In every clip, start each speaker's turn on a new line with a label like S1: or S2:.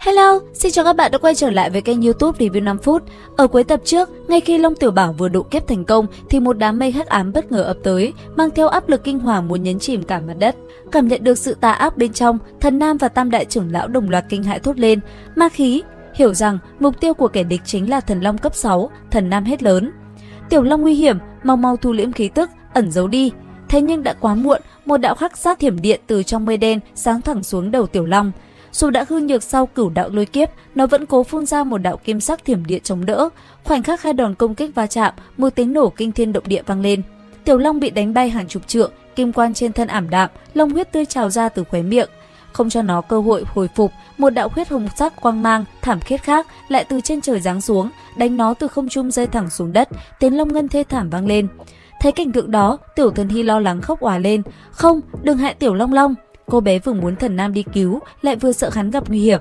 S1: Hello, xin chào các bạn đã quay trở lại với kênh YouTube Review 5 phút. Ở cuối tập trước, ngay khi Long Tiểu Bảo vừa độ kiếp thành công thì một đám mây hắc ám bất ngờ ập tới, mang theo áp lực kinh hoàng muốn nhấn chìm cả mặt đất. Cảm nhận được sự tà ác bên trong, Thần Nam và Tam Đại trưởng lão đồng loạt kinh hãi thốt lên: "Ma khí!" Hiểu rằng mục tiêu của kẻ địch chính là Thần Long cấp 6, Thần Nam hét lớn: "Tiểu Long nguy hiểm, mau mau thu liễm khí tức, ẩn giấu đi." Thế nhưng đã quá muộn, một đạo hắc sát thiểm điện từ trong mây đen sáng thẳng xuống đầu Tiểu Long. Dù đã hư nhược sau cửu đạo lôi kiếp, nó vẫn cố phun ra một đạo kim sắc thiểm điện chống đỡ. Khoảnh khắc hai đòn công kích va chạm, một tiếng nổ kinh thiên động địa vang lên. Tiểu Long bị đánh bay hàng chục trượng, kim quan trên thân ảm đạm, long huyết tươi trào ra từ khóe miệng. Không cho nó cơ hội hồi phục, một đạo huyết hồng sắc quang mang thảm khiết khác lại từ trên trời giáng xuống, đánh nó từ không trung rơi thẳng xuống đất. Tiếng long ngân thê thảm vang lên. Thấy cảnh tượng đó, Tiểu Thần Hy lo lắng khóc òa lên: "Không, đừng hại Tiểu Long Long." Cô bé vừa muốn Thần Nam đi cứu, lại vừa sợ hắn gặp nguy hiểm.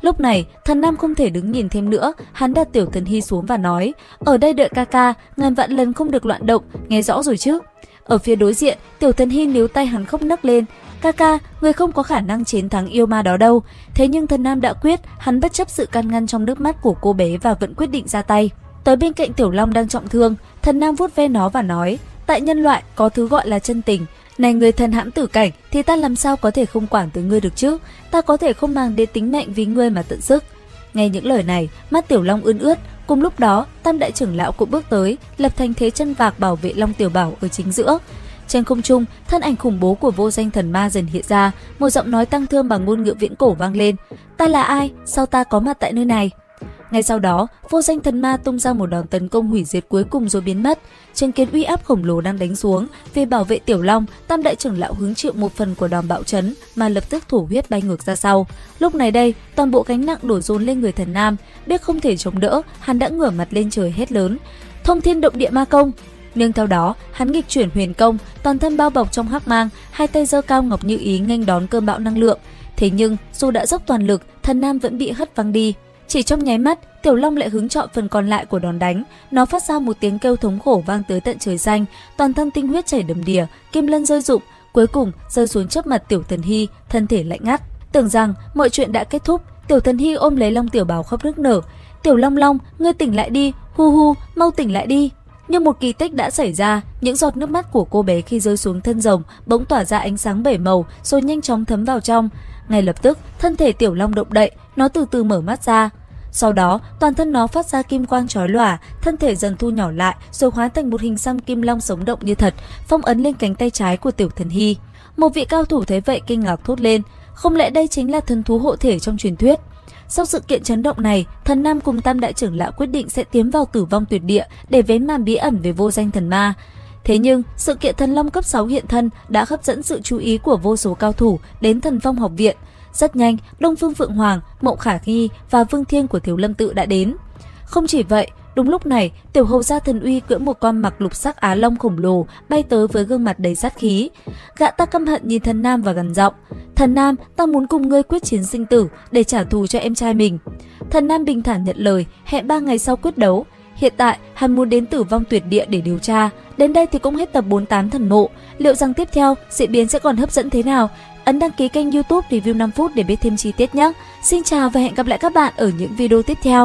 S1: Lúc này, Thần Nam không thể đứng nhìn thêm nữa, hắn đặt Tiểu Thần Hy xuống và nói: "Ở đây đợi ca ca, ngàn vạn lần không được loạn động, nghe rõ rồi chứ?" Ở phía đối diện, Tiểu Thần Hy níu tay hắn khóc nấc lên: "Ca ca, người không có khả năng chiến thắng yêu ma đó đâu." Thế nhưng Thần Nam đã quyết, hắn bất chấp sự can ngăn trong nước mắt của cô bé và vẫn quyết định ra tay. Tới bên cạnh Tiểu Long đang trọng thương, Thần Nam vuốt ve nó và nói: "Tại nhân loại có thứ gọi là chân tình. Này người thần hãm tử cảnh, thì ta làm sao có thể không quản tới ngươi được chứ? Ta có thể không mang đến tính mệnh vì ngươi mà tận sức." Nghe những lời này, mắt Tiểu Long ươn ướt. Cùng lúc đó, Tam Đại trưởng lão cũng bước tới, lập thành thế chân vạc bảo vệ Long Tiểu Bảo ở chính giữa. Trên không trung, thân ảnh khủng bố của vô danh thần ma dần hiện ra, một giọng nói tăng thương bằng ngôn ngữ viễn cổ vang lên: "Ta là ai? Sao ta có mặt tại nơi này?" Ngay sau đó, vô danh thần ma tung ra một đòn tấn công hủy diệt cuối cùng rồi biến mất. Chứng kiến uy áp khổng lồ đang đánh xuống, vì bảo vệ Tiểu Long, Tam Đại trưởng lão hứng chịu một phần của đòn bạo chấn mà lập tức thổ huyết bay ngược ra sau. Lúc này đây, toàn bộ gánh nặng đổ dồn lên người Thần Nam, biết không thể chống đỡ, hắn đã ngửa mặt lên trời hét lớn: "Thông thiên động địa ma công!" Nương theo đó, hắn nghịch chuyển huyền công, toàn thân bao bọc trong hắc mang, hai tay giơ cao ngọc như ý nghênh đón cơn bão năng lượng. Thế nhưng, dù đã dốc toàn lực, Thần Nam vẫn bị hất văng đi. Chỉ trong nháy mắt, Tiểu Long lại hứng chọn phần còn lại của đòn đánh. Nó phát ra một tiếng kêu thống khổ vang tới tận trời xanh, toàn thân tinh huyết chảy đầm đìa, kim lân rơi rụng, cuối cùng rơi xuống trước mặt Tiểu Thần Hy, thân thể lạnh ngắt. Tưởng rằng mọi chuyện đã kết thúc, Tiểu Thần Hy ôm lấy Long Tiểu Bảo khóc nức nở: "Tiểu Long Long, ngươi tỉnh lại đi, hu hu, mau tỉnh lại đi." Nhưng một kỳ tích đã xảy ra, những giọt nước mắt của cô bé khi rơi xuống thân rồng bỗng tỏa ra ánh sáng bảy màu rồi nhanh chóng thấm vào trong. Ngay lập tức, thân thể Tiểu Long động đậy, nó từ từ mở mắt ra. Sau đó, toàn thân nó phát ra kim quang chói lòa, thân thể dần thu nhỏ lại rồi hóa thành một hình xăm kim long sống động như thật, phong ấn lên cánh tay trái của Tiểu Thần Hy. Một vị cao thủ thấy vậy kinh ngạc thốt lên: "Không lẽ đây chính là thần thú hộ thể trong truyền thuyết?" Sau sự kiện chấn động này, Thần Nam cùng Tam Đại trưởng lão quyết định sẽ tiến vào Tử Vong Tuyệt Địa để vén màn bí ẩn về vô danh thần ma. Thế nhưng, sự kiện Thần Long cấp 6 hiện thân đã hấp dẫn sự chú ý của vô số cao thủ đến Thần Phong học viện. Rất nhanh, Đông Phương Phượng Hoàng, Mộng Khả Nghi và Vương Thiên của Thiếu Lâm Tự đã đến. Không chỉ vậy, đúng lúc này, Tiểu Hầu gia Thần Uy cưỡi một con mặc lục sắc á long khổng lồ bay tới với gương mặt đầy sát khí. Gã ta căm hận nhìn Thần Nam và gằn giọng: "Thần Nam, ta muốn cùng ngươi quyết chiến sinh tử để trả thù cho em trai mình." Thần Nam bình thản nhận lời, hẹn 3 ngày sau quyết đấu. Hiện tại, hắn muốn đến Tử Vong Tuyệt Địa để điều tra. Đến đây thì cũng hết tập 48 thần mộ. Liệu rằng tiếp theo, diễn biến sẽ còn hấp dẫn thế nào? Ấn đăng ký kênh YouTube Review 5 phút để biết thêm chi tiết nhé. Xin chào và hẹn gặp lại các bạn ở những video tiếp theo.